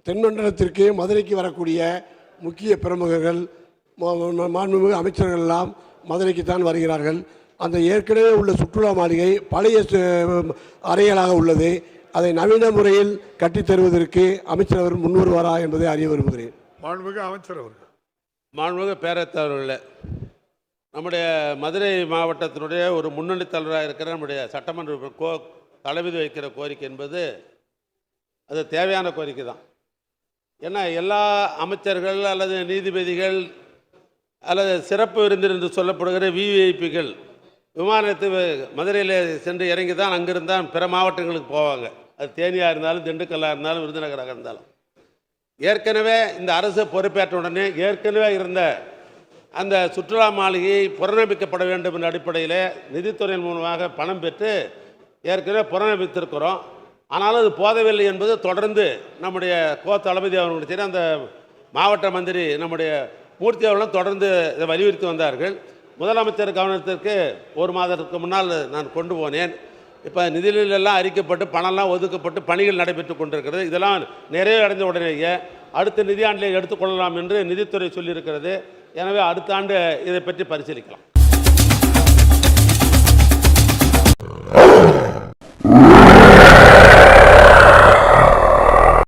தென்மண்டலத்திற்கு மதுரைக்கு வரக்கூடிய முக்கிய பிரமுகர்கள் மாண்புமிகு அமைச்சர்கள் எல்லாம் மதுரைக்குத்தான் வருகிறார்கள். அந்த ஏற்கனவே உள்ள சுற்றுலா மாளிகை பழைய அறைகளாக உள்ளது. அதை நவீன முறையில் கட்டித் தருவதற்கு அமைச்சர் அவர் முன்வருவாரா என்பதை அறிய விரும்புகிறேன். மாண்புமிகு அமைச்சர் அவர்கள். மாண்புமிகு பேரவைத்தலைவர்களே, நம்முடைய மதுரை மாவட்டத்தினுடைய ஒரு முன்னணி தலைவராக இருக்கிற நம்முடைய சட்டமன்ற தளபதி வைக்கிற கோரிக்கை என்பது அது தேவையான கோரிக்கை தான். ஏன்னா எல்லா அமைச்சர்கள் அல்லது நீதிபதிகள் அல்லது சிறப்பு விருந்தினர் என்று சொல்லப்படுகிற விவிஐபிகள் விமானத்தை மதுரையில் சென்று இறங்கி தான் அங்கிருந்தான் பிற மாவட்டங்களுக்கு போவாங்க. அது தேனியாக இருந்தாலும் திண்டுக்கல்லாக இருந்தாலும் விருதுநகராக இருந்தாலும். ஏற்கனவே இந்த அரசு பொறுப்பேற்ற உடனே ஏற்கனவே இருந்த அந்த சுற்றுலா மாளிகையை புனரமைக்கப்பட வேண்டும் என்ற அடிப்படையில் நிதித்துறையின் மூலமாக பணம் பெற்று ஏற்கனவே புனரமைத்திருக்கிறோம். ஆனாலும் அது போதவில்லை என்பது தொடர்ந்து நம்முடைய தளபதி அவர்களுடைய சரி அந்த மாவட்ட மந்திரி நம்முடைய மூர்த்தி அவர்களும் தொடர்ந்து இதை வலியுறுத்தி வந்தார்கள். முதலமைச்சர் கவனத்திற்கு ஒரு மாதத்துக்கு முன்னால் நான் கொண்டு போனேன். இப்போ நிதியிலெல்லாம் அறிக்கப்பட்டு பணம்லாம் ஒதுக்கப்பட்டு பணிகள் நடைபெற்று கொண்டிருக்கிறது. இதெல்லாம் நிறைவு அடைந்த உடனேயே அடுத்த நிதியாண்டிலே எடுத்துக்கொள்ளலாம் என்று நிதித்துறை சொல்லியிருக்கிறது. எனவே அடுத்த ஆண்டு இதை பற்றி பரிசீலிக்கலாம்.